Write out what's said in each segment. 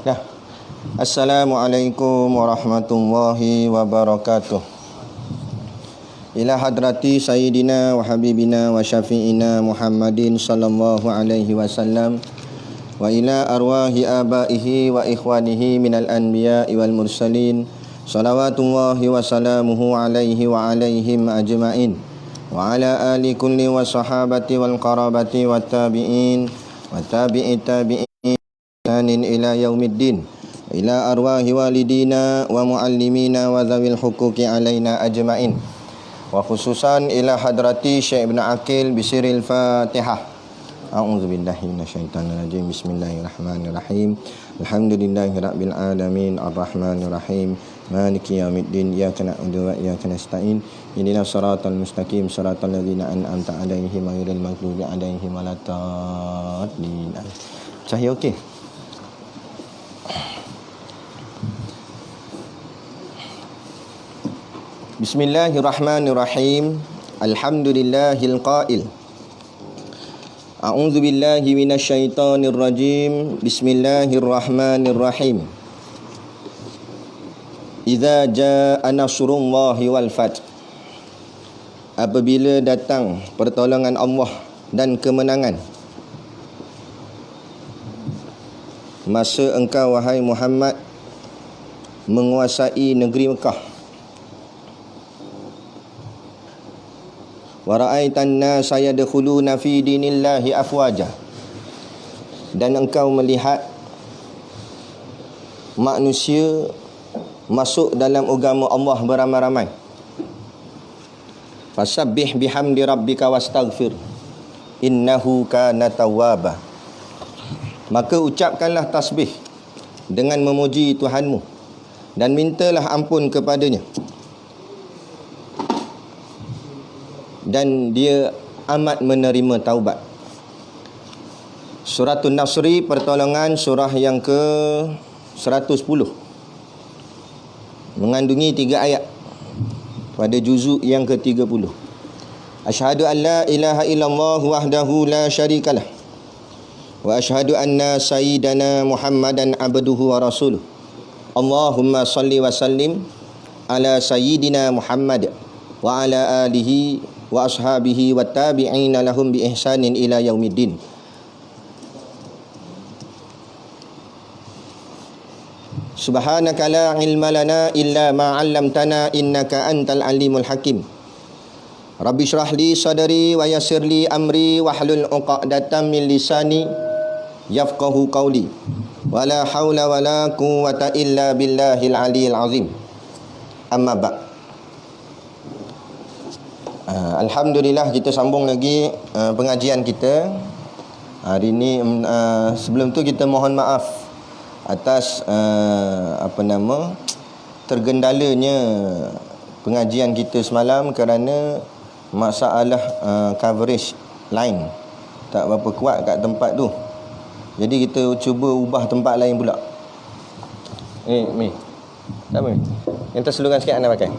Ya. Assalamualaikum warahmatullahi wabarakatuh. Ila hadrati sayyidina wa habibina wa syafi'ina Muhammadin sallallahu alaihi wasallam wa ila arwahi abaihi wa ikhwanihi minal anbiya'i wal mursalin salawatullahi wa salamuhu alaihi wa alaihim ajma'in wa ala ali kulli wa sahabati wal qarabati wa tabi'in wa tabi'i tabi'in ila yaumiddin ila arwahi walidina wa muallimina wa zawil huquqi alaina ajma'in wa khususan ila hadrati Syekh Ibn Aqil bisiril Fatihah. A'udzubillahi minasyaitonir rajim. Bismillahirrahmanirrahim. Alhamdulillahirabbil alamin arrahmanir rahim maliki yaumiddin iyyaka na'budu wa iyyaka nasta'in ihdinas siratal mustaqim siratal ladzina an'amta 'alaihim ghairil maghdubi 'alaihim waladdallin. Cahaya okey. Bismillahirrahmanirrahim. Alhamdulillahil qail. A'udzu billahi minasyaitonir rajim. Bismillahirrahmanirrahim. Idza jaa nasrullahi wal fath. Apabila datang pertolongan Allah dan kemenangan, masa engkau wahai Muhammad menguasai negeri Mekah. Wa ra'aitan nasa yadkhuluna fi dinillahi afwaja. Dan engkau melihat manusia masuk dalam agama Allah beramai-ramai. Fasabbih bihamdi rabbika wastaghfir innahu kana tawwaba. Maka ucapkanlah tasbih dengan memuji Tuhanmu dan mintalah ampun kepadanya, dan dia amat menerima taubat. Suratul Nasri, pertolongan, surah yang ke-110, mengandungi 3 ayat pada juzuk yang ke-30. Asyhadu an la ilaha illallah wahdahu la syarikalah wa asyhadu anna sayyidana Muhammadan abduhu wa rasuluh. Allahumma salli wa sallim ala sayyidina Muhammad wa ala alihi wa ashabihi wa tabi'ina lahum bi ihsanin ila yaumiddin. Subhanaka la ilma lana illa ma 'allamtana innaka antal alimul hakim. Rabbi shrah li sadri wa yassir li amri wahlul 'uqdatam min lisani yafqahu qawli. Wala haula wala quwwata illa billahil aliyil azim. Amma ba'd. Alhamdulillah, kita sambung lagi pengajian kita hari ini. Sebelum tu kita mohon maaf atas tergendalanya pengajian kita semalam kerana masalah coverage line tak berapa kuat kat tempat tu. Jadi kita cuba ubah tempat lain pula. Mi. Tak apa. Yang terseluruhan sikit anda pakai.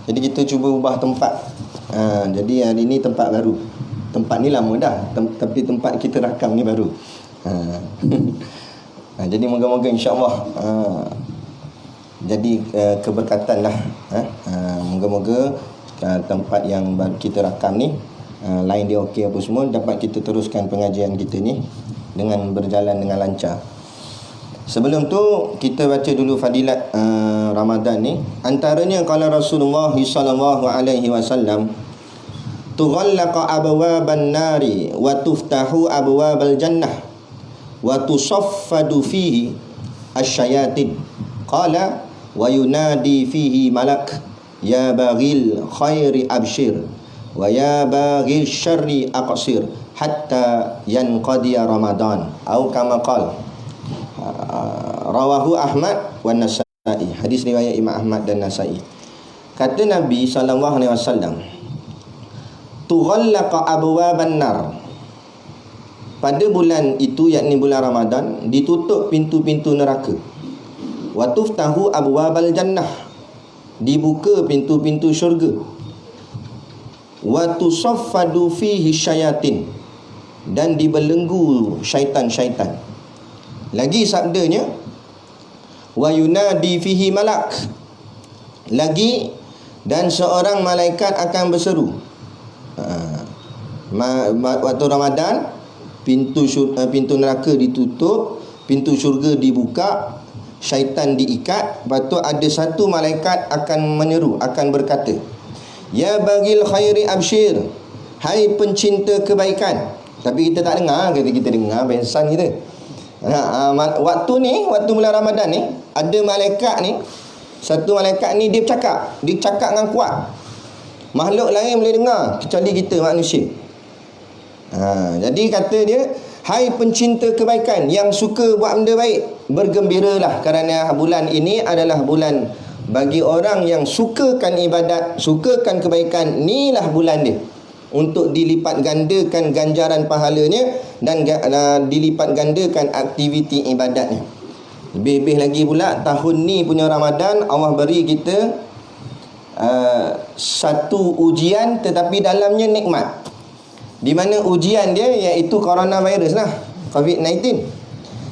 Jadi kita cuba ubah tempat. Jadi hari ni tempat baru. Tempat ni lama dah, tapi tempat kita rakam ni baru. Jadi moga-moga insya-Allah jadi keberkatan lah. Moga-moga tempat yang kita rakam ni line dia okey apa semua, dapat kita teruskan pengajian kita ni dengan berjalan dengan lancar. Sebelum tu kita baca dulu fadilat Ramadan ni. Antaranya qala Rasulullah sallallahu alaihi wasallam, tughallaqa abwaban nari wa tuftahu abwabal jannah wa tusaffadu fihi asyayatin. Qala wa yunadi fihi malak ya baghil khairi abshir wa ya baghil syarri aqsir hatta yanqadiya Ramadan atau kama qala. Rawahu Ahmad wa Nasa'i. Hadis riwayat Imam Ahmad dan Nasa'i. Kata Nabi sallallahu alaihi wasallam, tughallaqa abwaban nar. Pada bulan itu, yakni bulan Ramadan, ditutup pintu-pintu neraka. Wa tuftahu abwabal jannah. Dibuka pintu-pintu syurga. Wa tusaffadu fihi syayatin. Dan dibelenggu syaitan-syaitan. Lagi sabdanya, wa yunadi fihi malak. Lagi, dan seorang malaikat akan berseru. Waktu Ramadan, pintu neraka ditutup, pintu syurga dibuka, syaitan diikat. Lepas tu ada satu malaikat akan menyeru, akan berkata, ya bagil khairi absyir, hai pencinta kebaikan. Tapi kita tak dengar, kita dengar pensan kita. Waktu bulan Ramadan ni, ada malaikat ni, satu malaikat ni dia bercakap dengan kuat. Makhluk lain boleh dengar kecuali kita manusia. Jadi kata dia, hai pencinta kebaikan yang suka buat benda baik, bergembiralah kerana bulan ini adalah bulan bagi orang yang sukakan ibadat, sukakan kebaikan. Inilah bulan dia untuk dilipat gandakan ganjaran pahalanya dan dilipat gandakan aktiviti ibadatnya. Lebih-lebih lagi pula tahun ni punya Ramadan, Allah beri kita satu ujian tetapi dalamnya nikmat. Di mana ujian dia iaitu coronavirus lah, COVID-19.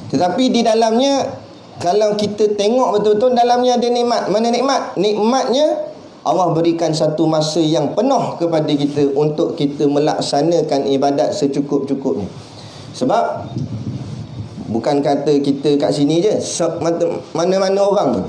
Tetapi di dalamnya, kalau kita tengok betul-betul, dalamnya ada nikmat. Mana nikmat? Nikmatnya Allah berikan satu masa yang penuh kepada kita untuk kita melaksanakan ibadat secukup-cukupnya. Sebab bukan kata kita kat sini je, mana-mana orang pun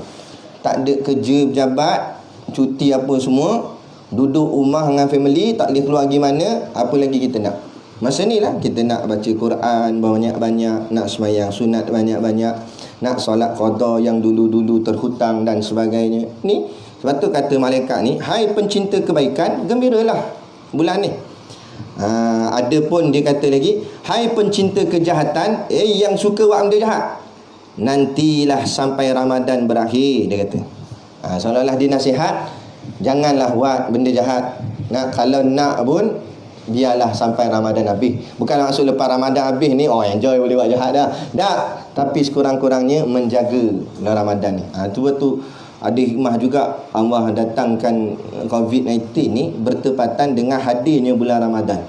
tak ada kerja pejabat, cuti apa semua, duduk rumah dengan family, tak boleh keluar pergi mana. Apa lagi kita nak? Masa ni lah kita nak baca Quran banyak-banyak, nak sembahyang sunat banyak-banyak, nak solat qada yang dulu-dulu terhutang dan sebagainya. Ni sebab tu kata malaikat ni, hai pencinta kebaikan, gembiralah bulan ni. Ada pun dia kata lagi, hai pencinta kejahatan, yang suka buat benda jahat, nantilah sampai Ramadan berakhir, dia kata. Seolah-olah dia nasihat, janganlah buat benda jahat. Kalau nak pun biarlah sampai Ramadan habis. Bukan maksud lepas Ramadan habis ni enjoy boleh buat jahat dah. Tak. Tapi sekurang-kurangnya menjaga Ramadan ni. Tu betul. Ada hikmah juga Allah datangkan COVID-19 ni bertepatan dengan hadirnya bulan Ramadan.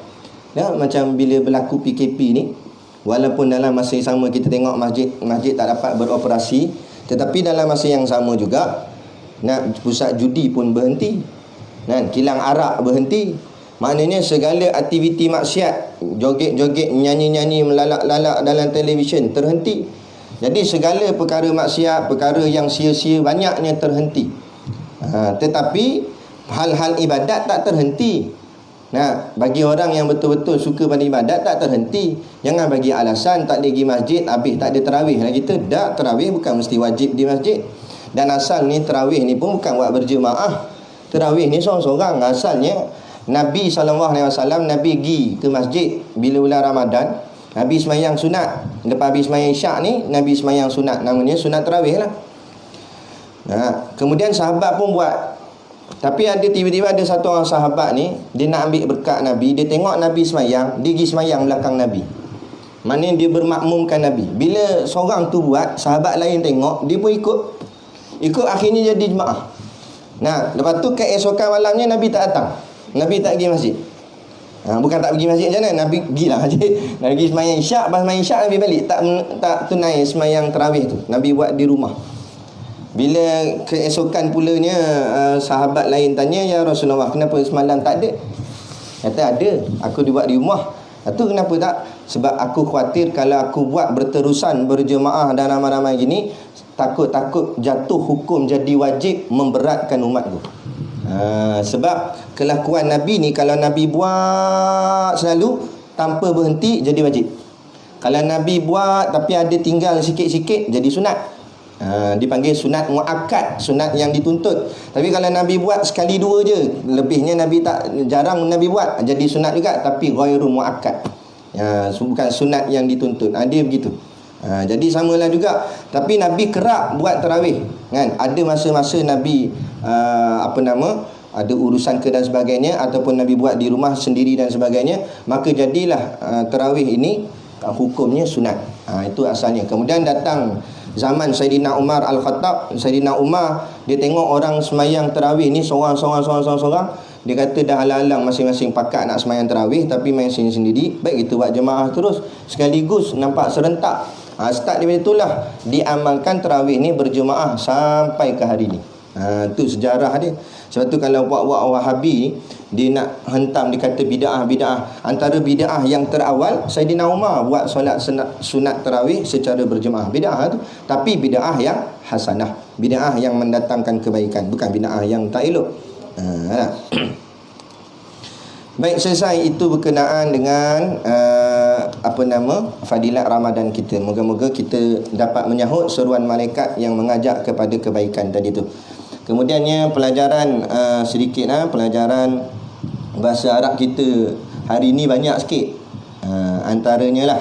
Macam bila berlaku PKP ni, walaupun dalam masa yang sama kita tengok masjid tak dapat beroperasi, tetapi dalam masa yang sama juga pusat judi pun berhenti, kilang arak berhenti. Maknanya segala aktiviti maksiat, joget-joget, nyanyi-nyanyi, melalak-lalak dalam televisyen terhenti. Jadi segala perkara maksiat, perkara yang sia-sia banyaknya terhenti. Tetapi hal-hal ibadat tak terhenti. Bagi orang yang betul-betul suka pada ibadat tak terhenti. Jangan bagi alasan tak pergi masjid, habis tak ada tarawih lagi. Tak, tarawih bukan mesti wajib di masjid. Dan asal ni tarawih ni pun bukan buat berjemaah. Tarawih ni seorang-seorang. Asalnya Nabi SAW, Nabi pergi ke masjid bila bulan Ramadan. Nabi semayang sunat. Lepas habis semayang isyak ni, Nabi semayang sunat. Namanya sunat tarawih lah. Kemudian sahabat pun buat. Tapi tiba-tiba ada satu orang sahabat ni, dia nak ambil berkat Nabi. Dia tengok Nabi semayang, dia pergi semayang belakang Nabi. Maknanya dia bermakmumkan Nabi. Bila seorang tu buat, sahabat lain tengok, dia pun ikut akhirnya jadi jemaah. Lepas tu keesokan malamnya Nabi tak datang. Nabi tak pergi masjid. Bukan tak pergi masjid macam mana, Nabi pergilah masjid. Nabi pergi semayang isyak, lepas semayang isyak Nabi balik. Tak tunai semayang tarawih tu, Nabi buat di rumah. Bila keesokan pulanya sahabat lain tanya, ya Rasulullah, kenapa semalam tak ada? Kata ada, aku dibuat di rumah. Itu kenapa tak? Sebab aku khawatir kalau aku buat berterusan berjemaah dan ramai-ramai gini, takut jatuh hukum jadi wajib, memberatkan umatku. Sebab kelakuan Nabi ni, kalau Nabi buat selalu tanpa berhenti jadi wajib. Kalau Nabi buat tapi ada tinggal sikit-sikit jadi sunat. Dipanggil sunat muakkad, sunat yang dituntut. Tapi kalau Nabi buat sekali dua je, lebihnya Nabi tak, jarang Nabi buat, jadi sunat juga tapi ghairu muakkad. Bukan sunat yang dituntut. Dia begitu. Jadi samalah juga. Tapi Nabi kerap buat tarawih, kan? Ada masa-masa Nabi ada urusan ke dan sebagainya, ataupun Nabi buat di rumah sendiri dan sebagainya, maka jadilah tarawih ini hukumnya sunat. Itu asalnya. Kemudian datang zaman Sayyidina Umar Al-Khattab. Sayyidina Umar, dia tengok orang semayang tarawih ni seorang. Dia kata dah alang-alang masing-masing pakat nak semayang tarawih, tapi main sendiri-sendiri, baik kita buat jemaah terus, sekaligus nampak serentak. Start daripada itulah diamalkan tarawih ni berjemaah sampai ke hari ni. Tu sejarah dia. Sebab tu kalau buat-buat Wahabi ni, dia nak hentam, dia kata bid'ah. Antara bid'ah yang terawal, Saidina Umar buat solat sunat tarawih secara berjemaah. Bid'ah tu, tapi bid'ah yang hasanah, bid'ah yang mendatangkan kebaikan, bukan bid'ah yang tak elok. Baik, selesai itu berkenaan dengan fadilat Ramadan kita. Moga-moga kita dapat menyahut seruan malaikat yang mengajak kepada kebaikan tadi tu. Kemudiannya pelajaran pelajaran bahasa Arab kita hari ni banyak sikit. Antaranya lah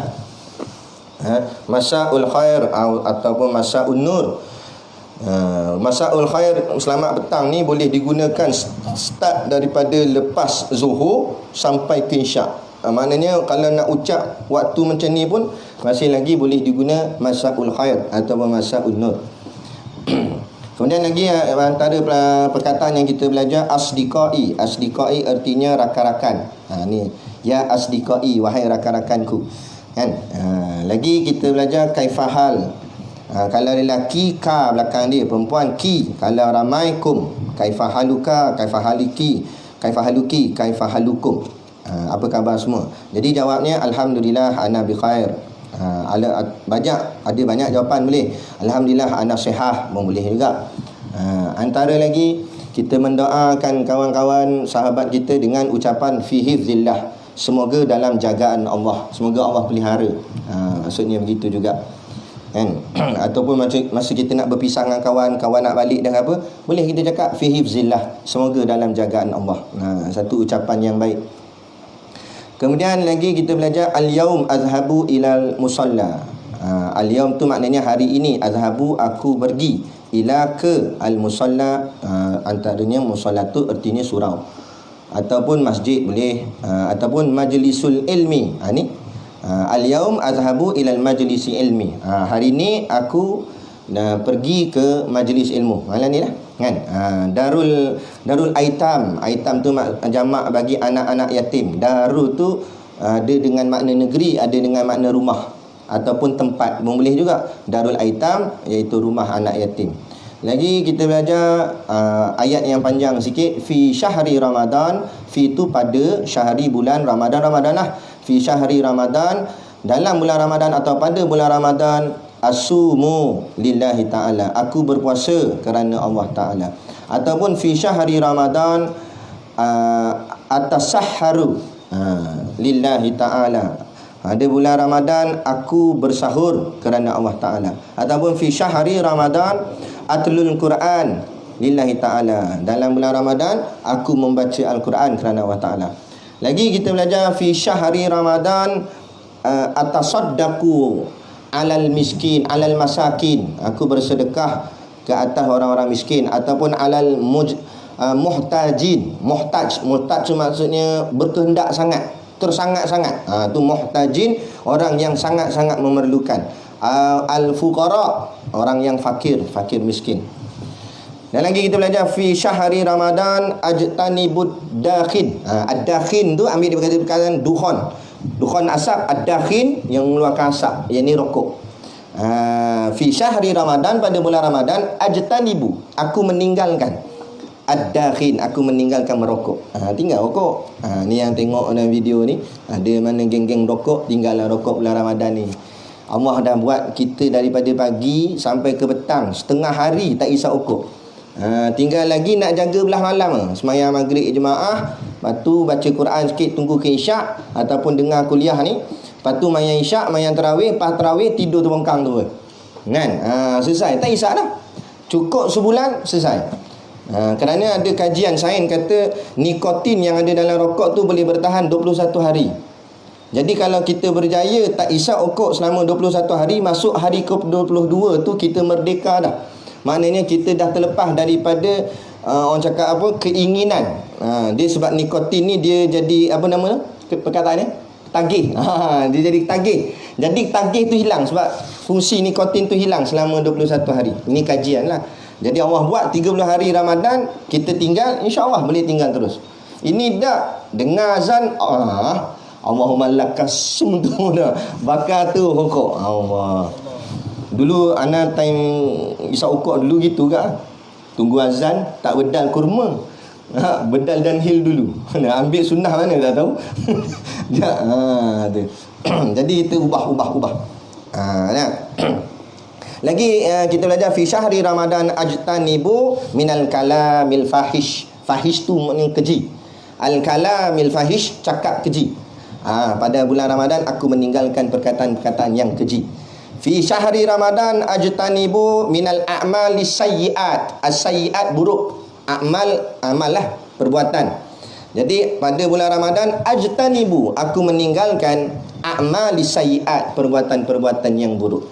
Masaul Khair ataupun Masaul Nur. Masaul Khair, selamat petang ni boleh digunakan start daripada lepas zuhur sampai ke isyak. Maknanya kalau nak ucap waktu macam ni pun masih lagi boleh diguna Masaul Khair ataupun Masaul Nur. Kemudian lagi antara perkataan yang kita belajar asdiqai. Asdiqai artinya rakan-rakan. Ni ya asdiqai, wahai rakan-rakanku. Kan? Lagi kita belajar kaifahal. Kalau lelaki ka belakang dia, perempuan ki. Kalau ramai kum, kaifahaluka, kaifahaliki, kaifahaluki, kaifahalukum. Apa khabar semua? Jadi jawabnya alhamdulillah ana bi khair. Ada banyak jawapan boleh. Alhamdulillah ana sihat pun boleh juga. Antara lagi kita mendoakan kawan-kawan sahabat kita dengan ucapan fi hifzillah, semoga dalam jagaan Allah, semoga Allah pelihara. Maksudnya begitu juga. Kan? Ataupun masa kita nak berpisah dengan kawan nak balik dan apa, boleh kita cakap fi hifzillah, semoga dalam jagaan Allah. Satu ucapan yang baik. Kemudian lagi kita belajar al-yaum azhabu ilal musalla. Al-yaum tu maknanya hari ini, azhabu aku pergi, ila ke al-musalla. Antaranya musalla tu artinya surau ataupun masjid boleh, ataupun majlisul ilmi. Ni al-yaum azhabu ilal majlisi ilmi. Hari ni aku pergi ke majlis ilmu. Malam ni lah kan. Darul aitam. Aitam tu jamak bagi anak-anak yatim. Darul tu ada dengan makna negeri, ada dengan makna rumah ataupun tempat pun boleh juga. Darul aitam iaitu rumah anak yatim. Lagi kita belajar ayat yang panjang sikit. Fi syahri Ramadan. Fi tu pada syahri bulan Ramadan. Ramadan lah. Fi syahri Ramadan, dalam bulan Ramadan atau pada bulan Ramadan, asumu lillahi ta'ala, aku berpuasa kerana Allah Ta'ala. Ataupun fi syahri Ramadan atasahharu lillahi ta'ala, ada bulan Ramadan aku bersahur kerana Allah Ta'ala. Ataupun fi syahri Ramadan atlul Quran lillahi ta'ala, dalam bulan Ramadan aku membaca Al-Quran kerana Allah Ta'ala. Lagi kita belajar fi syahri Ramadan atasaddaqu alal miskin, alal masakin, aku bersedekah ke atas orang-orang miskin. Ataupun alal muhtajin. Muhtaj tu maksudnya berkehendak sangat, tersangat-sangat. Tu muhtajin, orang yang sangat-sangat memerlukan. Al-fuqara, orang yang fakir miskin. Dan lagi kita belajar fi syahri Ramadan ajtanibud dakhin. Ad-dakhin tu ambil daripada perkataan dukhon asap. Ad-dakhin yang mengeluarkan asap, yang ni rokok. Fi syahri Ramadan, pada bulan Ramadan, ajtanibu, aku meninggalkan. Ad-dakhin, aku meninggalkan merokok. Tinggal rokok. Ni yang tengok dalam video ni, ada mana geng-geng rokok, tinggallah rokok bulan Ramadan ni. Allah dah buat kita daripada pagi sampai ke petang, setengah hari tak isap rokok. Tinggal lagi nak jaga belah malam, sembahyang maghrib jemaah, lepas tu baca Quran sikit, tunggu ke isyak, ataupun dengar kuliah ni, lepas tu mayang isyak, mayang tarawih, lepas tarawih tidur terbengkang tu kan. Selesai, tak isyak dah, cukup sebulan selesai. Kerana ada kajian sains kata nikotin yang ada dalam rokok tu boleh bertahan 21 hari. Jadi kalau kita berjaya tak isap rokok selama 21 hari, masuk hari ke-22 tu kita merdeka dah. Maknanya kita dah terlepas daripada orang cakap apa, keinginan. Dia sebab nikotin ni dia jadi apa nama perkataannya? Tagih. Dia jadi tagih. Jadi tagih tu hilang sebab fungsi nikotin tu hilang selama 21 hari. Ini kajian lah. Jadi Allah buat 30 hari Ramadan, kita tinggal, insya-Allah boleh tinggal terus. Ini dah dengar azan, Allahumma lakasum tu dah. Bakar tu hokok. Allah. Dulu anak time isap hokok dulu gitu kan. Tunggu azan tak bedal kurma. Bedal dan hil dulu. Nak ambil sunnah mana tak tahu. Tu. Jadi itu ubah. Nah. Lagi kita belajar fi syahri Ramadan ajtanibu minal kalamil fahish. Fahish tu maknanya keji. Al kalamil fahish, cakap keji. Pada bulan Ramadan aku meninggalkan perkataan-perkataan yang keji. Fi syahri Ramadan ajtanibu minal a'mali sayyiat. As-sayyiat buruk. Amal lah, perbuatan. Jadi pada bulan Ramadan ajtanibu, aku meninggalkan a'mali sayyiat, perbuatan-perbuatan yang buruk.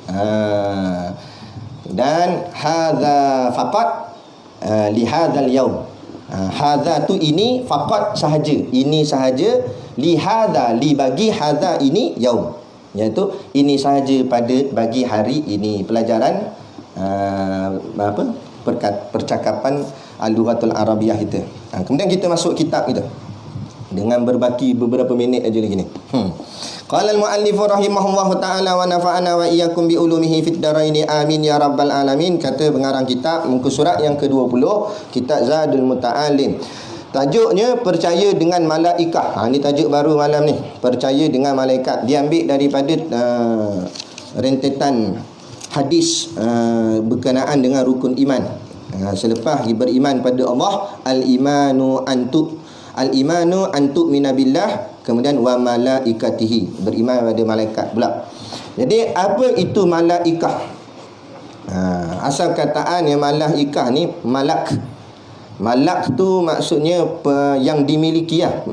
Dan hadza faqat li hadzal yaum. Hadza tu ini, faqat sahaja, ini sahaja, li hadza, li bagi hadza ini yaum, iaitu ini sahaja bagi hari ini. Pelajaran percakapan al-lughatul arabiyah kita. Kemudian kita masuk kitab kita dengan berbaki beberapa minit aja lagi ni. Qala al-muallif rahimahullahu taala wa nafa'ana wa iyyakum bi ulumihi fid daraini amin ya rabbal alamin. Kata pengarang kitab, muka surat yang ke-20, kitab Zadul Muta'alim. Tajuknya percaya dengan malaikah. Ni tajuk baru malam ni. Percaya dengan malaikat. Diambil daripada rentetan hadis berkenaan dengan rukun iman. Selepas beriman pada Allah, al-imanu antu minabillah, kemudian wa malaikatihi, beriman pada malaikat pula. Jadi apa itu malaikah? Asal kataan yang malaikah ni malak. Malak tu maksudnya yang dimiliki lah.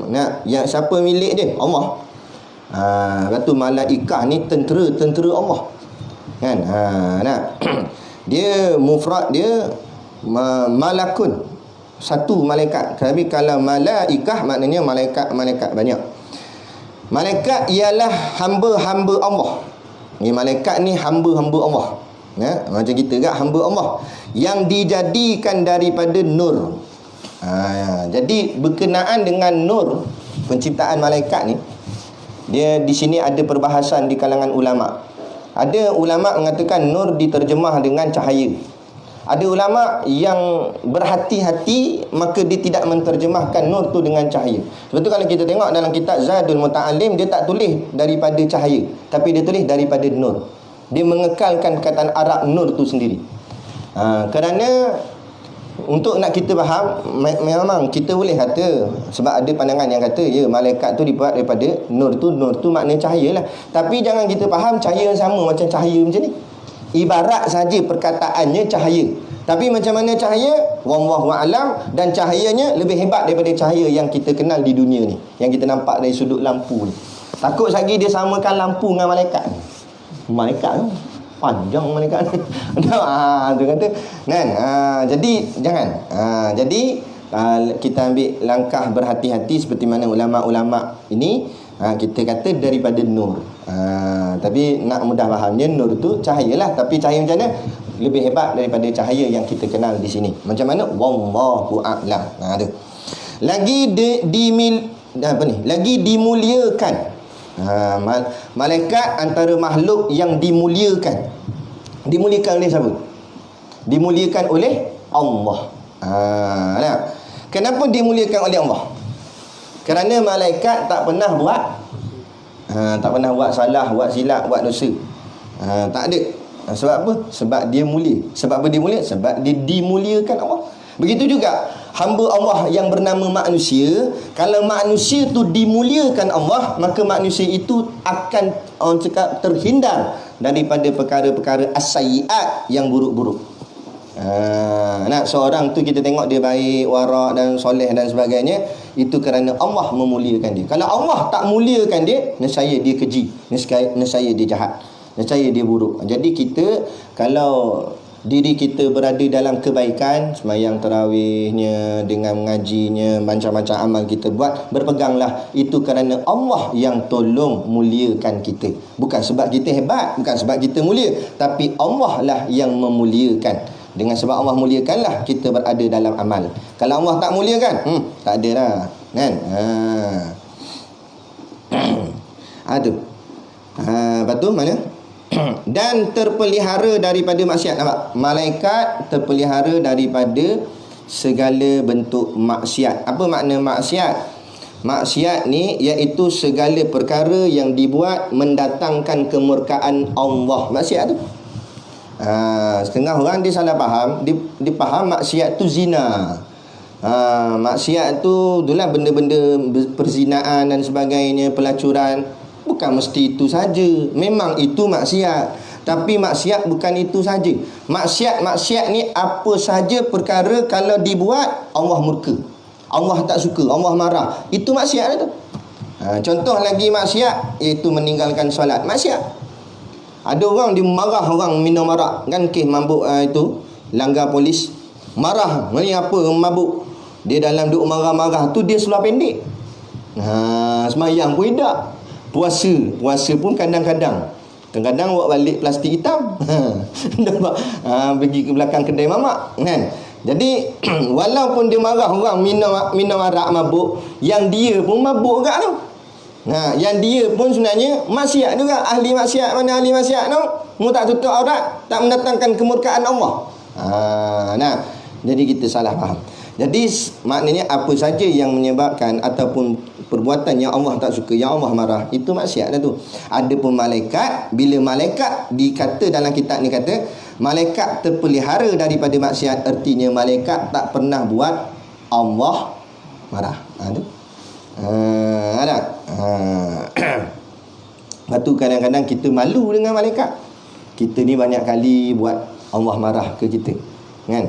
Yang siapa milik dia? Allah. Lepas tu malaikah ni tentera Allah. Kan? Dia mufrad dia malakun, satu malaikat. Tapi kalau malaikah maknanya malaikat banyak. Malaikat ialah hamba-hamba Allah. Ni malaikat ni hamba-hamba Allah. Macam kita kan hamba Allah yang dijadikan daripada nur. Jadi berkenaan dengan nur, penciptaan malaikat ni, dia di sini ada perbahasan di kalangan ulama. Ada ulama mengatakan nur diterjemah dengan cahaya. Ada ulama yang berhati-hati, maka dia tidak menterjemahkan nur tu dengan cahaya. Sebab tu kalau kita tengok dalam kitab Zadul Muta'alim, dia tak tulis daripada cahaya, tapi dia tulis daripada nur. Dia mengekalkan kataan Arab nur tu sendiri. Kerana untuk nak kita faham, memang kita boleh kata, sebab ada pandangan yang kata ya malaikat tu dibuat daripada nur tu maknanya cahaya lah. Tapi jangan kita faham cahaya yang sama macam cahaya macam ni. Ibarat saja perkataannya cahaya, tapi macam mana cahaya, wallahu a'lam. Dan cahayanya lebih hebat daripada cahaya yang kita kenal di dunia ni, yang kita nampak dari sudut lampu ni. Takut lagi dia samakan lampu dengan malaikat. Malaikat tu panjang malaikat ni. Tu kata kan. Jadi jangan. Jadi kita ambil langkah berhati-hati seperti mana ulama-ulama ini kita kata daripada nur. Tapi nak mudah fahamnya, nur tu cahayalah. Tapi cahaya macam mana? Lebih hebat daripada cahaya yang kita kenal di sini. Macam mana? Wallahu a'lam. Tu. Lagi lagi dimuliakan. Malaikat antara makhluk yang dimuliakan. Dimuliakan oleh siapa? Dimuliakan oleh Allah. Kenapa dimuliakan oleh Allah? Kerana malaikat tak pernah buat salah, buat silap, buat dosa. Tak ada. Sebab apa? Sebab dia mulia. Sebab apa dia mulia? Sebab dia dimuliakan Allah. Begitu juga hamba Allah yang bernama manusia. Kalau manusia tu dimuliakan Allah, maka manusia itu akan, orang cakap, terhindar daripada perkara-perkara as-sayyiat, yang buruk-buruk. Seorang tu kita tengok dia baik, warak dan soleh dan sebagainya, itu kerana Allah memuliakan dia. Kalau Allah tak muliakan dia, nescaya dia keji, nescaya dia jahat, nescaya dia buruk. Jadi kita, kalau diri kita berada dalam kebaikan, sembahyang tarawihnya, dengan mengajinya, macam-macam amal kita buat, berpeganglah itu kerana Allah yang tolong muliakan kita. Bukan sebab kita hebat, bukan sebab kita mulia, tapi Allah lah yang memuliakan. Dengan sebab Allah muliakanlah kita berada dalam amal. Kalau Allah tak muliakan, tak ada lah, kan? Aduh. Lepas tu mana? Dan terpelihara daripada maksiat. Nampak? Malaikat terpelihara daripada segala bentuk maksiat. Apa makna maksiat? Maksiat ni iaitu segala perkara yang dibuat mendatangkan kemurkaan Allah. Maksiat tu. Setengah orang dia salah faham. Dia faham maksiat tu zina. Maksiat tu itulah benda-benda perzinaan dan sebagainya, pelacuran. Bukan mesti itu saja. Memang itu maksiat. Tapi maksiat bukan itu saja. Maksiat ni apa saja perkara kalau dibuat Allah murka, Allah tak suka, Allah marah. Itu maksiat tu. Contoh lagi maksiat iaitu meninggalkan solat. Maksiat. Ada orang dia marah orang minum arak. Kan kes mabuk itu langgar polis. Marah. Ni apa mabuk? Dia dalam duk marah-marah tu dia seluar pendek. Semayang pun tidak. Puasa pun kadang-kadang bawa balik plastik hitam. Pergi ke belakang kedai mamak kan. Jadi walaupun dia marah orang minum arak mabuk, yang dia pun mabuk juga tu. Yang dia pun sebenarnya maksiat juga. Ahli maksiat. Mana ahli maksiat tu? Mu tak tutup aurat, tak mendatangkan kemurkaan Allah. Jadi kita salah faham. Jadi maknanya apa saja yang menyebabkan ataupun perbuatan yang Allah tak suka, yang Allah marah, itu maksiat dah tu. Ada pun malaikat, bila malaikat dikata dalam kitab ni kata malaikat terpelihara daripada maksiat, artinya malaikat tak pernah buat Allah marah. Ada. Ada. Lepas tu kadang-kadang kita malu dengan malaikat. Kita ni banyak kali buat Allah marah ke kita. Kan?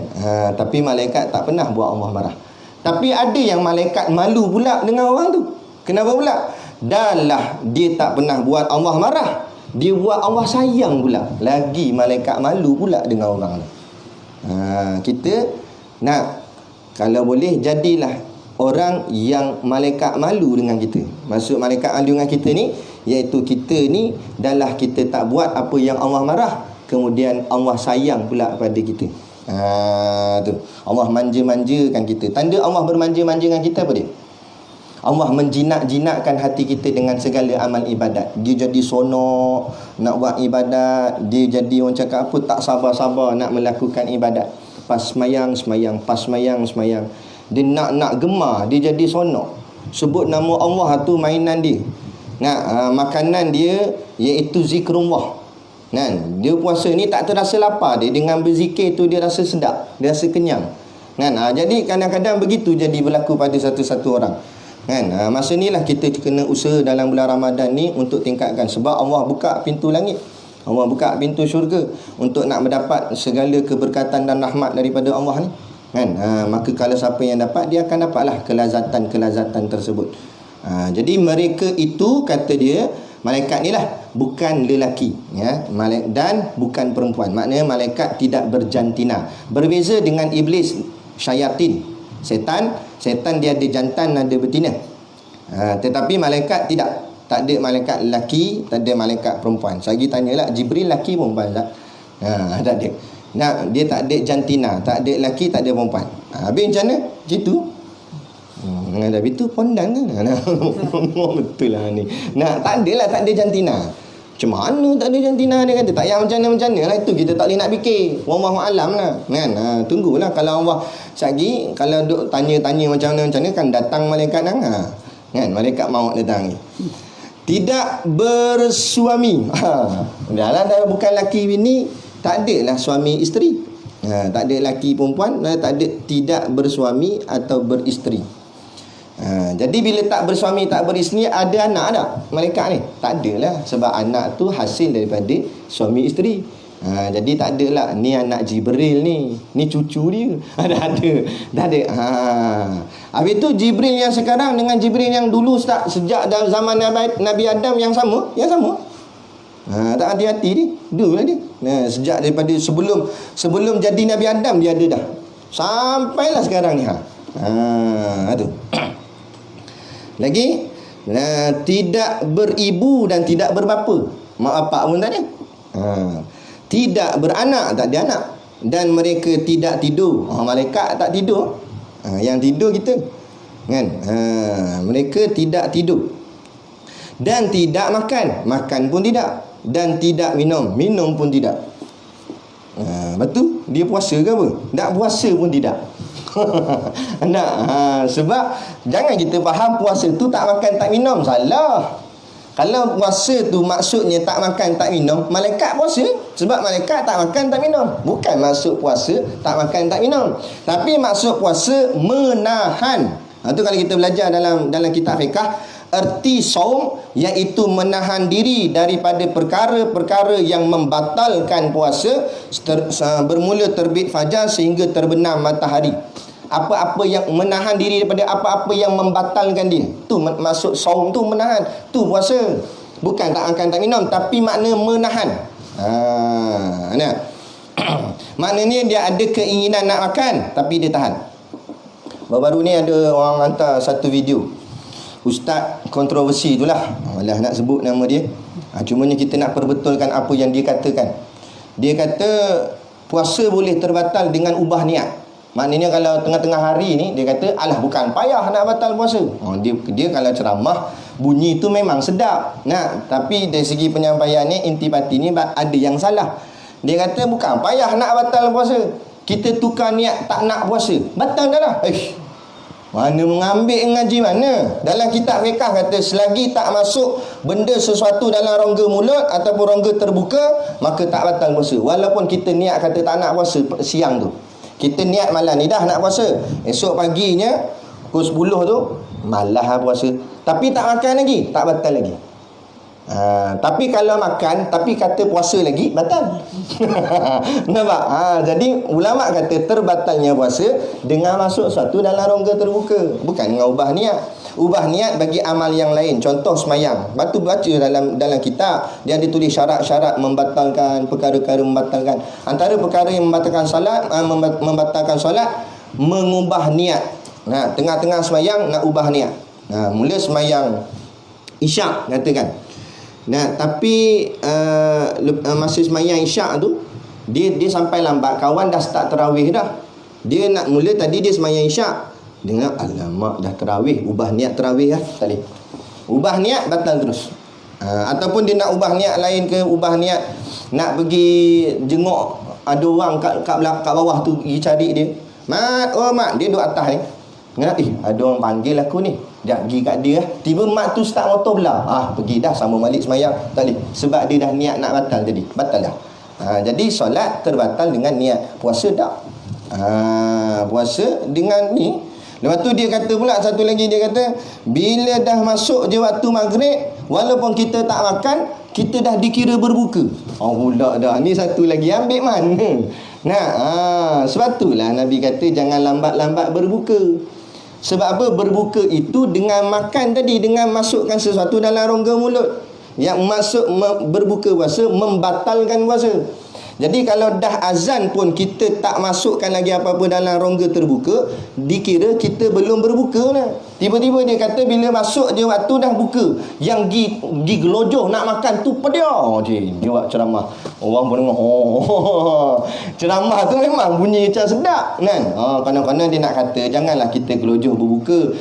Tapi malaikat tak pernah buat Allah marah. Tapi ada yang malaikat malu pula dengan orang tu. Kenapa pula? Dahlah dia tak pernah buat Allah marah, dia buat Allah sayang pula. Lagi malaikat malu pula dengan orang tu. Kita nak, kalau boleh jadilah orang yang malaikat malu dengan kita. Maksud malaikat malu dengan kita ni, iaitu kita ni dahlah kita tak buat apa yang Allah marah, kemudian Allah sayang pula pada kita. Tu Allah manja-manjakan kita. Tanda Allah bermanja-manja dengan kita apa dia? Allah menjinak-jinakkan hati kita dengan segala amal ibadat. Dia jadi sonok nak buat ibadat. Dia jadi orang cakap apa, tak sabar-sabar nak melakukan ibadat. Pas semayang. Dia nak gemar, dia jadi sonok. Sebut nama Allah tu mainan dia. Makanan dia iaitu zikrullah. Kan? Dia puasa ni tak terasa lapar dia. Dengan berzikir tu dia rasa sedap, dia rasa kenyang. Kan? Jadi kadang-kadang begitu jadi berlaku pada satu-satu orang. Kan? Masa ni lah kita kena usaha dalam bulan Ramadan ni untuk tingkatkan. Sebab Allah buka pintu langit, Allah buka pintu syurga untuk nak mendapat segala keberkatan dan rahmat daripada Allah ni. Kan? Maka kalau siapa yang dapat, dia akan dapatlah kelazatan tersebut. Jadi mereka itu, kata dia, malaikat ni lah bukan lelaki, ya, dan bukan perempuan. Maknanya malaikat tidak berjantina. Berbeza dengan iblis, syaitan. Setan dia ada jantan, ada betina. Tetapi malaikat tidak. Tak ada malaikat lelaki, tak ada malaikat perempuan. Saya lagi tanyalah, Jibril lelaki perempuan tak? Tak ada. Dia tak ada jantina, tak ada lelaki, tak ada perempuan. Habis macam mana? Gitu. Tapi tu pondan kan. Betul lah ni. Tak ada jantina. Macam mana tak ada jantina, dia kata. Tak payah macam mana lah, itu kita tak boleh nak fikir. Wallahu alam lah kan. Tunggulah kalau Allah sagi, kalau duk tanya-tanya macam mana kan datang malaikat kan, malaikat maut datang. Tidak bersuami. Dahlah bukan laki bini, tak ada lah suami isteri. Tak ada laki perempuan, tak ada, tidak bersuami atau beristeri. Jadi bila tak bersuami, tak beristeri, ada anak tak malaikat ni? Tak adalah. Sebab anak tu hasil daripada suami isteri. Jadi tak adalah ni anak Jibril ni cucu dia. Tak ada. Habis tu Jibril yang sekarang dengan Jibril yang dulu sejak dalam zaman Nabi Adam yang sama. Tak hati-hati dia. Dulu lah dia. Sejak daripada sebelum jadi Nabi Adam dia ada dah. Sampailah sekarang ni. Tu. Lagi tidak beribu dan tidak berbapa. Mak bapak pun tak ada. Tidak beranak, tak ada anak. Dan mereka tidak tidur. Malaikat tak tidur. Yang tidur kita kan. Mereka tidak tidur. Dan tidak makan, makan pun tidak. Dan tidak minum, minum pun tidak. Betul? Dia puasa ke apa? Tak puasa pun tidak. Sebab jangan kita faham puasa tu tak makan tak minum. Salah. Kalau puasa tu maksudnya tak makan tak minum, malaikat puasa. Sebab malaikat tak makan tak minum. Bukan maksud puasa tak makan tak minum. Tapi maksud puasa menahan. Itu kalau kita belajar dalam kitab fiqh, erti saum iaitu menahan diri daripada perkara-perkara yang membatalkan puasa bermula terbit fajar sehingga terbenam matahari. Apa-apa yang menahan diri daripada apa-apa yang membatalkan dia. Tu maksud saum tu menahan. Tu puasa. Bukan tak makan tak minum, tapi makna menahan. Nah. Maknanya dia ada keinginan nak makan tapi dia tahan. Baru-baru ni ada orang hantar satu video. Ustaz kontroversi itulah. Malah nak sebut nama dia. Cumanya kita nak perbetulkan apa yang dia katakan. Dia kata puasa boleh terbatal dengan ubah niat. Maknanya kalau tengah-tengah hari ni dia kata alah bukan payah nak batal puasa. Dia kalau ceramah bunyi tu memang sedap. Tapi dari segi penyampaiannya intipati ni ada yang salah. Dia kata bukan payah nak batal puasa. Kita tukar niat tak nak puasa. Batal dah lah. Mana mengambil ngaji mana? Dalam kitab fiqh kata selagi tak masuk benda sesuatu dalam rongga mulut ataupun rongga terbuka, maka tak batal puasa. Walaupun kita niat kata tak nak puasa siang tu. Kita niat malam ni dah nak puasa. Esok paginya pukul 10 tu malah puasa. Tapi tak makan lagi, tak batal lagi. Tapi kalau makan tapi kata puasa lagi, batal. Nampak? Jadi ulama kata terbatalnya puasa dengan masuk satu dalam rongga terbuka, bukan dengan ubah niat. Ubah niat bagi amal yang lain. Contoh semayang. Batu baca dalam kitab dia ada tulis syarat-syarat membatalkan, perkara-perkara membatalkan. Antara perkara yang membatalkan solat, mengubah niat. Tengah-tengah semayang nak ubah niat. Mula semayang isyak katakan. Tapi masa semayang isyak tu dia sampai lambat, kawan dah start tarawih dah. Dia nak mula tadi dia semayang isyak. Dengar alamak dah tarawih, ubah niat tarawih lah. Tak boleh. Ubah niat batal terus. Ataupun dia nak ubah niat lain ke, ubah niat nak pergi jenguk ada orang kat bawah tu, pergi cari dia. Mat, mat, dia duduk atas ni. Ada orang panggil aku ni. Sekejap pergi kat dia. Tiba mat tu start motor belah. Pergi dah sama balik semayang. Tak boleh. Sebab dia dah niat nak batal tadi. Batal dah. Jadi solat terbatal dengan niat. Puasa tak. Puasa dengan ni. Lepas tu dia kata pula satu lagi, dia kata bila dah masuk je waktu maghrib, walaupun kita tak makan, kita dah dikira berbuka. Pula dah. Ni satu lagi ambil mana? Sebab itulah Nabi kata jangan lambat-lambat berbuka. Sebab apa? Berbuka itu dengan makan tadi, dengan masukkan sesuatu dalam rongga mulut. Yang masuk berbuka puasa membatalkan puasa. Jadi kalau dah azan pun kita tak masukkan lagi apa-apa dalam rongga terbuka, dikira kita belum berbuka lah. Tiba-tiba dia kata bila masuk je waktu dah buka, yang gi gelojoh nak makan tu pedia. Dia buat ceramah. Orang pun dengar. Ceramah tu memang bunyi macam sedap kan. Kadang-kadang dia nak kata janganlah kita gelojoh berbuka.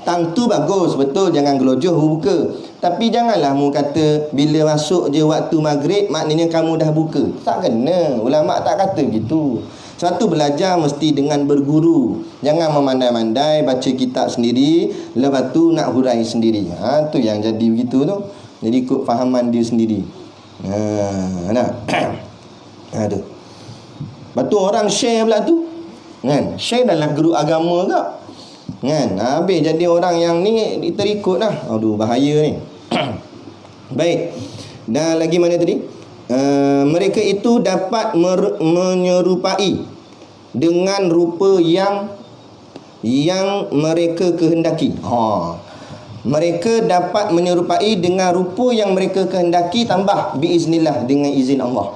Tang tu bagus, betul, jangan gelojoh berbuka. Tapi janganlah mu kata bila masuk je waktu maghrib maknanya kamu dah buka. Tak kena. Ulama tak kata gitu. Satu belajar mesti dengan berguru. Jangan memandai-mandai baca kitab sendiri, lepas tu nak hurai sendiri. Tu yang jadi begitu tu. Jadi ikut fahaman dia sendiri. Tu. Lepas tu orang share pula tu. Kan? Share dalam guru agama ke? Kan? Habis jadi orang yang ni terikut lah. Aduh, bahaya ni. Baik. Dan lagi mana tadi? Mereka itu dapat menyerupai dengan rupa yang mereka kehendaki. Mereka dapat menyerupai dengan rupa yang mereka kehendaki, tambah biiznillah, dengan izin Allah.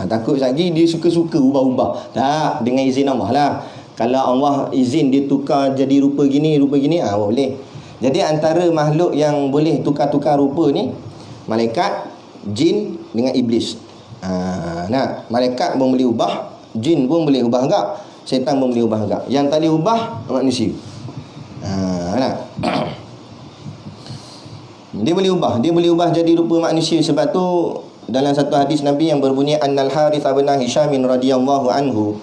Takut lagi dia suka-suka ubah-ubah. Tak, dengan izin Allah lah. Kalau Allah izin dia tukar jadi rupa gini, boleh. Jadi antara makhluk yang boleh tukar-tukar rupa ni malaikat, jin dengan iblis. Malaikat pun boleh ubah, jin pun boleh ubah agak, syaitan pun boleh ubah agak. Yang tak boleh ubah manusia. Dia boleh ubah. Dia boleh ubah jadi rupa manusia. Sebab tu dalam satu hadis Nabi yang berbunyi Annal Harith bin Hisham radhiyallahu anhu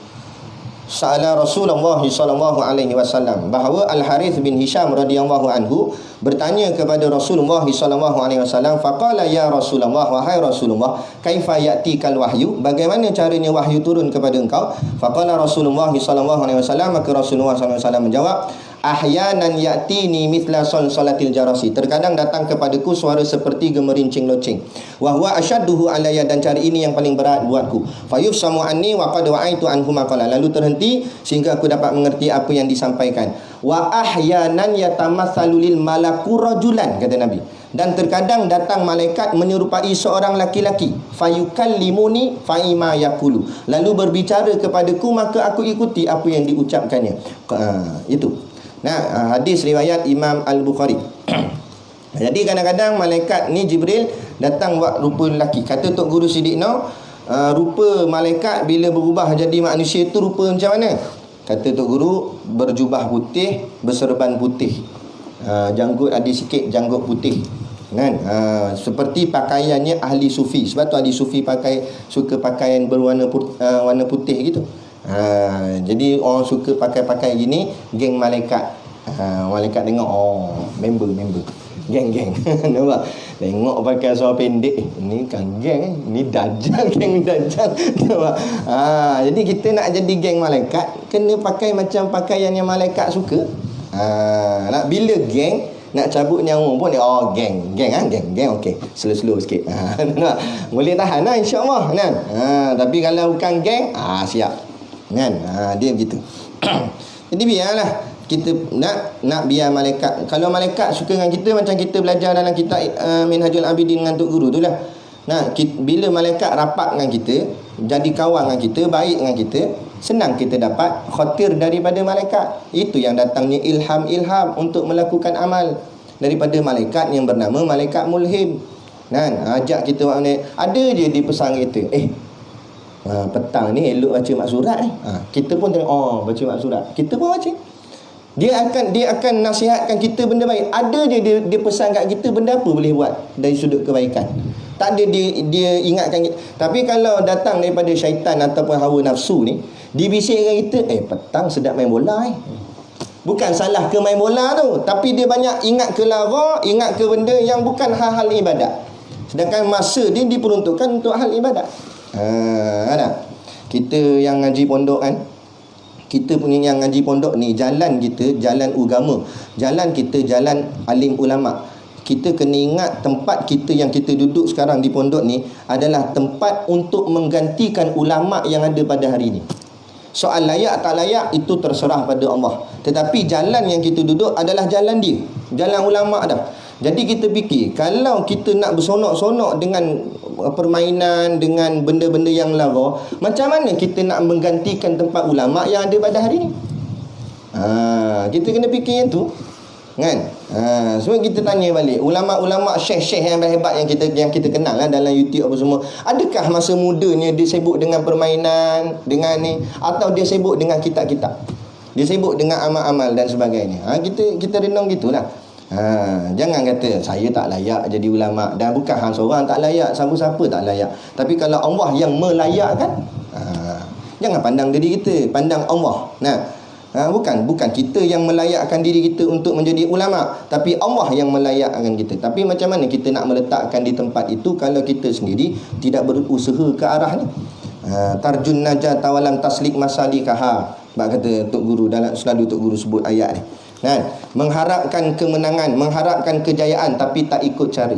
sa'ala Rasulullah sallallahu alaihi wasallam, bahawa Al Harith bin Hisham radhiyallahu anhu bertanya kepada Rasulullah sallallahu alaihi wasallam, faqala ya Rasulullah, wahai Rasulullah, kaifa ya'tikal wahyu, bagaimana caranya wahyu turun kepada engkau? Faqala Rasulullah sallallahu alaihi wasallam, maka Rasulullah sallallahu alaihi wasallam menjawab, ahyanan ya'tini mithla salatil jarasi, terkadang datang kepadaku suara seperti gemerincing loceng, wa huwa asyadduhu alayya, dan cara ini yang paling berat buatku, fayufsamu anni wa qad wa'aitu anhu maqala, lalu terhenti sehingga aku dapat mengerti apa yang disampaikan. Wa ahyanan yatamatsalu lil malaku rajulan, kata Nabi, dan terkadang datang malaikat menyerupai seorang laki-laki, fayukallimuni faima yaqulu, lalu berbicara kepadaku maka aku ikuti apa yang diucapkannya. Itu. Nah, hadis riwayat Imam Al-Bukhari. Jadi kadang-kadang malaikat ni Jibril datang buat rupa lelaki. Kata Tok Guru Siddiq Noh, rupa malaikat bila berubah jadi manusia tu rupa macam mana? Kata Tok Guru, berjubah putih, berserban putih, janggut ada sikit janggut putih, kan? Seperti pakaiannya ahli sufi. Sebab tu ahli sufi suka pakaian berwarna warna putih gitu. Jadi orang suka pakai gini, geng malaikat. Malaikat tengok, member geng nampak, tengok pakai seluar pendek, ni kan geng, ni dajjal, geng dajjal, nampak. Jadi kita nak jadi geng malaikat, kena pakai macam pakaian yang malaikat suka. Nak bila geng nak cabut nyawa pun geng okey, slow sikit. Boleh tahan lah insya-Allah kan. Tapi kalau bukan geng, siap kan. Dia begitu. Jadi biarlah kita nak biar malaikat. Kalau malaikat suka dengan kita, macam kita belajar dalam kitab Minhajul Abidin dengan Tok Guru tu lah. Bila malaikat rapat dengan kita, jadi kawan dengan kita, baik dengan kita, senang kita dapat khatir daripada malaikat. Itu yang datangnya ilham untuk melakukan amal daripada malaikat yang bernama malaikat mulhim. Kan? Ajak kita ada je di pesan kita, petang ni elok baca mak surat ni. Kita pun tengok, baca mak surat, kita pun baca. Dia akan nasihatkan kita benda baik. Ada je dia pesan kat kita benda apa boleh buat dari sudut kebaikan. Tak ada dia ingatkan kita. Tapi kalau datang daripada syaitan ataupun hawa nafsu ni, dibisikkan kita, petang sedap main bola. Bukan salah ke main bola tu, tapi dia banyak ingat ke lara, ingat ke benda yang bukan hal-hal ibadat. Sedangkan masa dia diperuntukkan untuk hal ibadat. Kita yang ngaji pondok kan, kita punya yang ngaji pondok ni, jalan kita jalan agama, jalan kita jalan alim ulama. Kita kena ingat tempat kita yang kita duduk sekarang di pondok ni adalah tempat untuk menggantikan ulama yang ada pada hari ini. Soal layak tak layak itu terserah pada Allah. Tetapi jalan yang kita duduk adalah jalan dia, jalan ulama dah. Jadi kita fikir, kalau kita nak bersonok-sonok dengan permainan, dengan benda-benda yang lara, macam mana kita nak menggantikan tempat ulama yang ada pada hari ini? Kita kena fikir yang tu, kan? Sebab kita tanya balik, ulama-ulama syekh-syekh yang hebat yang kita kenal lah dalam YouTube apa semua, adakah masa mudanya dia sibuk dengan permainan, dengan ni, atau dia sibuk dengan kitab-kitab, dia sibuk dengan amal-amal dan sebagainya? Kita renung gitulah. Jangan kata saya tak layak jadi ulama. Dan bukan hang seorang tak layak, siapa-siapa tak layak. Tapi kalau Allah yang melayakkan, jangan pandang diri kita, pandang Allah. Bukan kita yang melayakkan diri kita untuk menjadi ulama, tapi Allah yang melayakkan kita. Tapi macam mana kita nak meletakkan di tempat itu kalau kita sendiri tidak berusaha ke arah ni? Tarjun najat tawalam taslik masalikaha, kata Tok Guru, dalam selalu Tok Guru sebut ayat ni. Mengharapkan kemenangan, mengharapkan kejayaan, tapi tak ikut cara.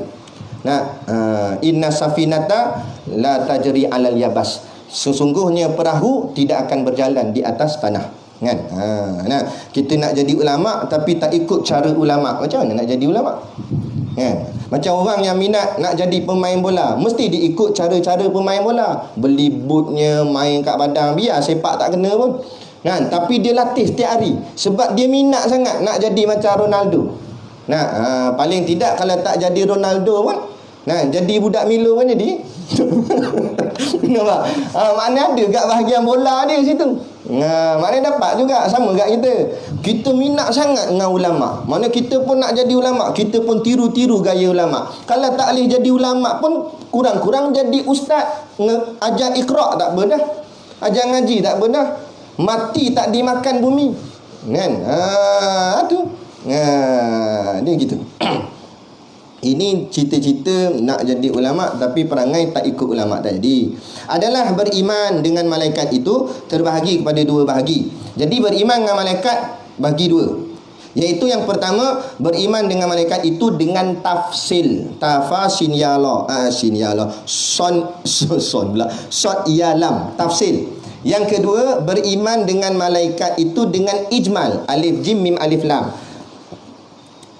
Inna safinata la tajri alal yabas, sesungguhnya perahu tidak akan berjalan di atas tanah. Kan? Kita nak jadi ulama tapi tak ikut cara ulama, macam mana nak jadi ulama? Macam orang yang minat nak jadi pemain bola, mesti diikut cara-cara pemain bola. Beli bootnya, main kat padang, biar sepak tak kena pun. Tapi dia latih setiap hari sebab dia minat sangat nak jadi macam Ronaldo. Paling tidak kalau tak jadi Ronaldo pun, jadi budak Milo pun jadi. Nampak? Makna ada kat bahagian bola dia situ. Makna dapat juga sama kat kita. Kita minat sangat dengan ulama. Mana kita pun nak jadi ulama, kita pun tiru-tiru gaya ulama. Kalau tak boleh jadi ulama pun kurang-kurang jadi ustaz. Ajar Iqra' tak benar. Ajar ngaji tak benar. Mati tak dimakan bumi. Kan? Tu. Dia gitu. Ini cita-cita nak jadi ulama tapi perangai tak ikut ulama tadi. Adalah beriman dengan malaikat itu terbahagi kepada dua bahagi. Jadi beriman dengan malaikat bagi dua. Iaitu yang pertama, beriman dengan malaikat itu dengan tafsil. Tafasin ya Allah. Sin ya Allah. Son pula. Sod ya lam. Tafsil. Yang kedua, beriman dengan malaikat itu dengan ijmal. Alif jim mim alif lam.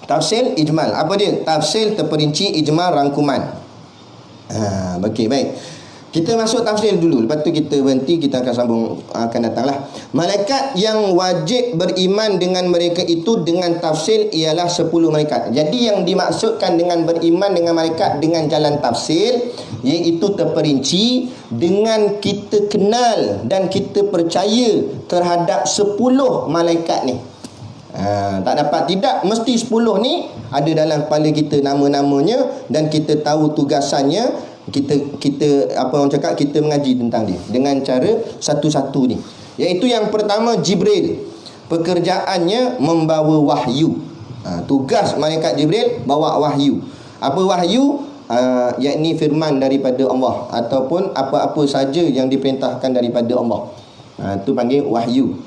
Tafsil, ijmal. Apa dia? Tafsil, terperinci, ijmal, rangkuman. Okey, baik. Kita masuk tafsil dulu. Lepas tu kita berhenti, kita akan sambung, akan datanglah. Malaikat yang wajib beriman dengan mereka itu dengan tafsil ialah 10 malaikat. Jadi yang dimaksudkan dengan beriman dengan malaikat dengan jalan tafsil, iaitu terperinci dengan kita kenal dan kita percaya terhadap 10 malaikat ni. Tak dapat tidak, mesti 10 ni ada dalam kepala kita nama-namanya dan kita tahu tugasannya. Kita apa orang cakap, kita mengaji tentang dia dengan cara satu-satu ni. Iaitu yang pertama, Jibril. Pekerjaannya membawa wahyu. Tugas malaikat Jibril bawa wahyu. Apa wahyu? Yakni firman daripada Allah ataupun apa-apa saja yang diperintahkan daripada Allah. Tu panggil wahyu.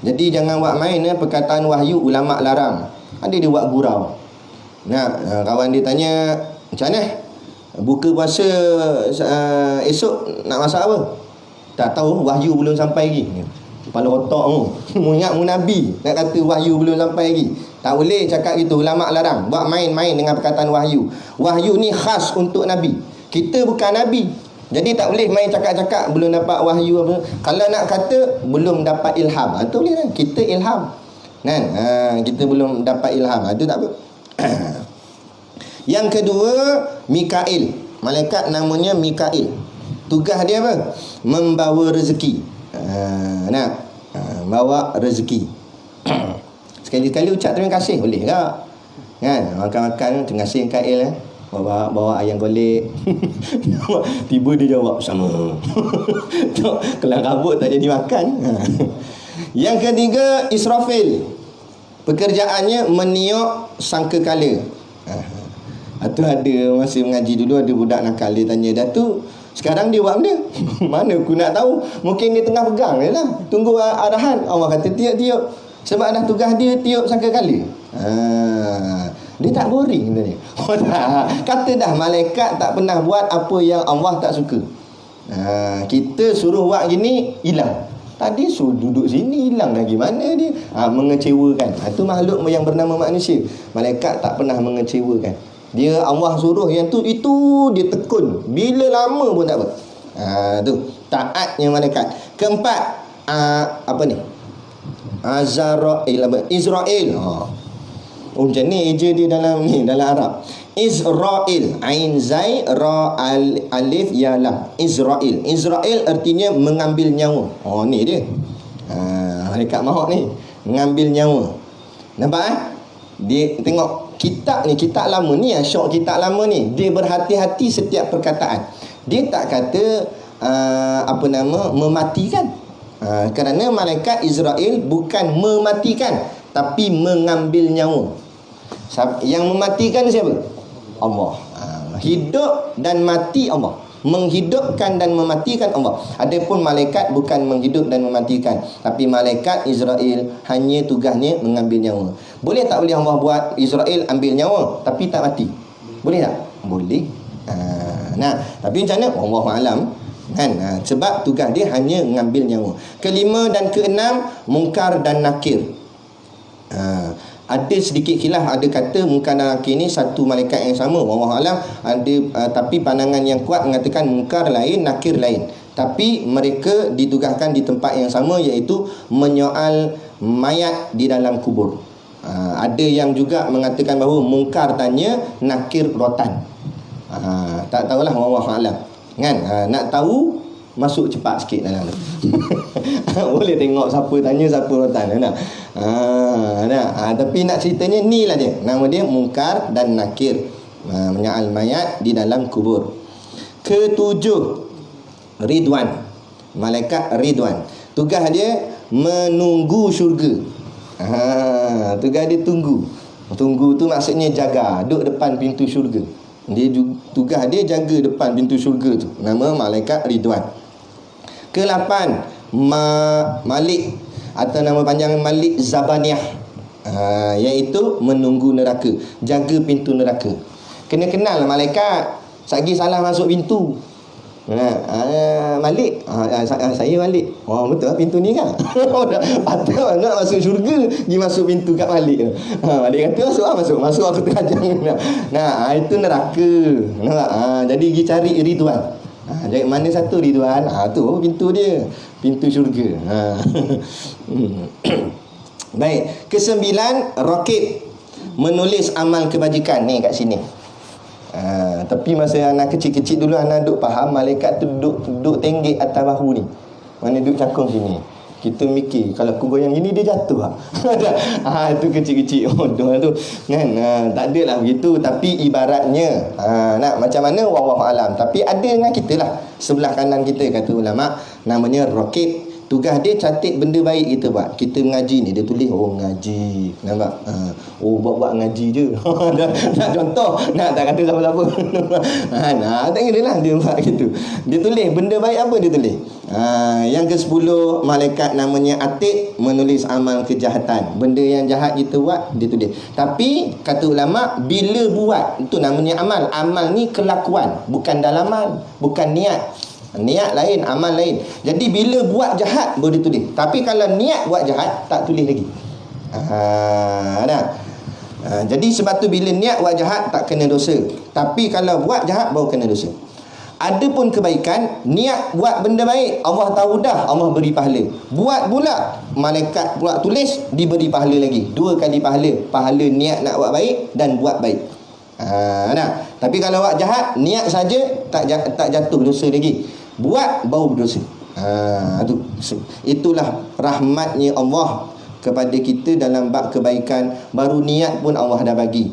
Jadi jangan buat main perkataan wahyu, ulama larang. Ada dia buat gurau. Kawan dia tanya, macam mana buka puasa esok nak masak apa? Tak tahu, wahyu belum sampai lagi. Kepala otak mu ingat mu nabi nak kata wahyu belum sampai lagi. Tak boleh cakap gitu, ulama larang. Buat main-main dengan perkataan wahyu. Wahyu ni khas untuk nabi. Kita bukan nabi. Jadi tak boleh main cakap-cakap belum dapat wahyu apa. Kalau nak kata belum dapat ilham, tu boleh kan? Kita ilham. Kan? Kita belum dapat ilham. Itu tak apa. Yang kedua, Mikail. Malaikat namanya Mikail. Tugas dia apa? Membawa rezeki. Bawa rezeki. Sekali-sekali ucap terima kasih boleh tak? Kan? Makan-makan terima kasih Mikail. Bawa ayam golek. Tiba dia jawab sama. Kelang kabut tak jadi makan. Yang ketiga, Israfil. Pekerjaannya meniup sangkakala. Itu ada masa mengaji dulu, ada budak nakal, dia tanya, Datuk, sekarang dia buat benda? Mana aku nak tahu. Mungkin dia tengah pegang je lah, tunggu arahan. Allah kata tiup-tiup. Sebab dah tugas dia tiup sangkakala. Dia tak boring tadi. Kata dah, malaikat tak pernah buat apa yang Allah tak suka. Kita suruh buat gini, hilang. Tadi suruh duduk sini, hilang lagi. Mana dia? Mengecewakan. Itu makhluk yang bernama manusia. Malaikat tak pernah mengecewakan. Dia Allah suruh yang tu, itu dia tekun. Bila lama pun tak apa. Tu taatnya malaikat. Keempat, apa ni? Israel. Macam ni eja dia dalam Arab. Israel, ain zai ra alif ya lam. Israel artinya mengambil nyawa. Ni dia. Malaikat maut ni mengambil nyawa. Nampak dia tengok kitab ni, kitab lama ni, syok kitab lama ni, dia berhati-hati setiap perkataan. Dia tak kata mematikan. Kerana malaikat Israel bukan mematikan, tapi mengambil nyawa. Yang mematikan siapa? Allah. Hidup dan mati Allah. Menghidupkan dan mematikan Allah. Adapun malaikat bukan menghidup dan mematikan, tapi malaikat Israel hanya tugasnya mengambil nyawa. Boleh tak boleh Allah buat Israel ambil nyawa tapi tak mati? Boleh tak? Boleh. Tapi macam mana? Wallahu a'lam. Kan? Sebab tugas dia hanya mengambil nyawa. Kelima dan keenam, mungkar dan nakir. Ada sedikit khilaf, ada kata mungkar dan nakir ni satu malaikat yang sama. Wallahu a'lam. Tapi pandangan yang kuat mengatakan mungkar lain, nakir lain. Tapi mereka ditugaskan di tempat yang sama, iaitu menyoal mayat di dalam kubur. Ada yang juga mengatakan bahawa mungkar tanya, nakir rotan. Tak tahulah, wallahu a'lam. Kan? Nak tahu masuk cepat sikit dalam tu. Boleh tengok siapa tanya, siapa rotan. Tapi nak ceritanya ni lah dia. Nama dia Munkar dan Nakir. Menyaal mayat di dalam kubur. Ketujuh, Ridwan. Malaikat Ridwan. Tugas dia menunggu syurga. Tugas dia tunggu. Tunggu tu maksudnya jaga, duduk depan pintu syurga. Tugas dia jaga depan pintu syurga tu. Nama Malaikat Ridwan. Ke-8, Malik, atau nama panjang Malik Zabaniyah, iaitu menunggu neraka, jaga pintu neraka. Kena kenal malaikat. Sagi salah masuk pintu, Malik, saya Malik. Betul lah pintu ni kan. Patut nak masuk syurga, pergi masuk pintu kat Malik. Malik kata masuk aku terajang. Itu neraka. Jadi pergi cari Ridwan. Jadi mana satu Ridwan? Tu pintu dia, pintu syurga. Baik, ke-9, Raqib, menulis amal kebajikan. Ni kat sini. Tapi masa anak kecil-kecil dulu, anak duk faham malaikat tu duduk tenggek atas bahu ni. Mana duduk cangkung sini. Kita mikir kalau aku goyang gini dia jatuh lah. Itu kecil-kecil bodoh tu kan. Tak ada lah begitu. Tapi ibaratnya nak macam mana wallahu alam. Tapi ada dengan kita lah, sebelah kanan kita, kata ulama, namanya Raqib. Tugas dia catat benda baik kita buat. Kita mengaji ni, dia tulis ngaji. Nampak? Buat-buat ngaji je. Nak contoh, nak tak kata siapa-siapa. Tak kira lah dia buat gitu. Dia tulis benda baik, apa dia tulis. Yang ke-10, malaikat namanya Atid, menulis amal kejahatan. Benda yang jahat kita buat, dia tulis. Tapi kata ulama, bila buat, itu namanya amal. Amal ni kelakuan, bukan dalaman, bukan niat. Niat lain, amal lain. Jadi bila buat jahat baru ditulis. Tapi kalau niat buat jahat, tak tulis lagi. Jadi sebab tu bila niat buat jahat tak kena dosa. Tapi kalau buat jahat baru kena dosa. Adapun kebaikan, niat buat benda baik, Allah tahu dah, Allah beri pahala. Buat pula, malaikat pula tulis, diberi pahala lagi. 2 kali pahala. Pahala niat nak buat baik dan buat baik. Tapi kalau buat jahat, niat saja tak jatuh dosa lagi. Buat baru berdosa. Itulah rahmatnya Allah kepada kita dalam bab kebaikan. Baru niat pun Allah dah bagi.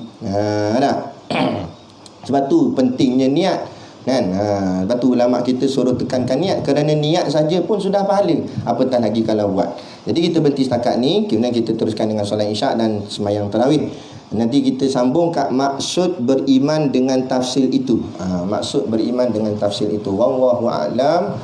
Sebab tu pentingnya niat kan. Sebab tu ulama kita suruh tekankan niat, kerana niat saja pun sudah pahala, apatah lagi kalau buat. Jadi kita berhenti setakat ni. Kemudian kita teruskan dengan solat isyak dan sembahyang tarawih. Nanti kita sambung kat maksud beriman dengan tafsir itu. Maksud beriman dengan tafsir itu. Wallahu a'lam.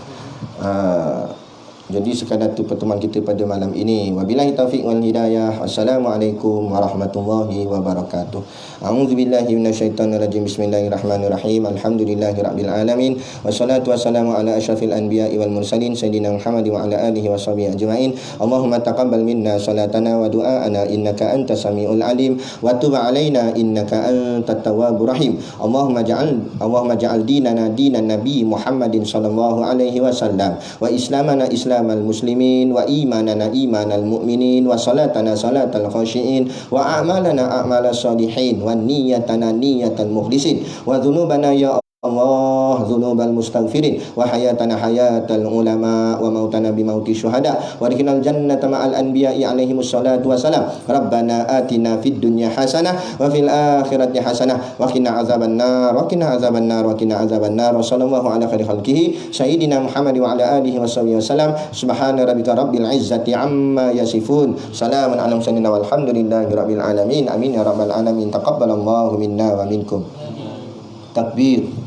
Jadi sekadar tu pertemuan kita pada malam ini. Wabillahi taufiq wal hidayah. Assalamualaikum warahmatullahi wabarakatuh. A'udzubillahi minasyaitonir rajim. Bismillahirrahmanirrahim. Alhamdulillahirabbil alamin. Wassalatu wassalamu ala asyrafil anbiya'i wal mursalin sayyidina Muhammad wa ala alihi washabihi ajmain. Allahumma taqabbal minna salatana wa du'aana innaka antas samiul alim wa tub alaina innaka antat tawwabur rahim. Allahumma ja'al dinana dinan nabi Muhammadin sallallahu alaihi wasallam wa islamana islamal muslimin wa imanana imanal mu'minin wa salatana salatal khashiin wa a'malana a'malas salihin wa niyyatana niyyatal mukhlisin wa dhunubana ya Allah dzunubal mustaghfirin wa hayatana hayatal ulama wa mautana bi mauti syuhada wa adkhilnal jannata ma'al anbiya'i alaihi wassalatu wassalam. Rabbana atina fid dunya hasanah wa fil akhirati hasanah wa qina azabannar wa qina azabannar wa qina azabannar. Wa sallallahu ala khairi khalqihi sayyidina Muhammad wa ala alihi washabihi wasallam. Subhana rabbika rabbil izzati amma yasifun. Salamun ala mursalin walhamdulillahi rabbil alamin. Amin ya rabbal alamin. Taqabbalallahu minna wa minkum. Takbir.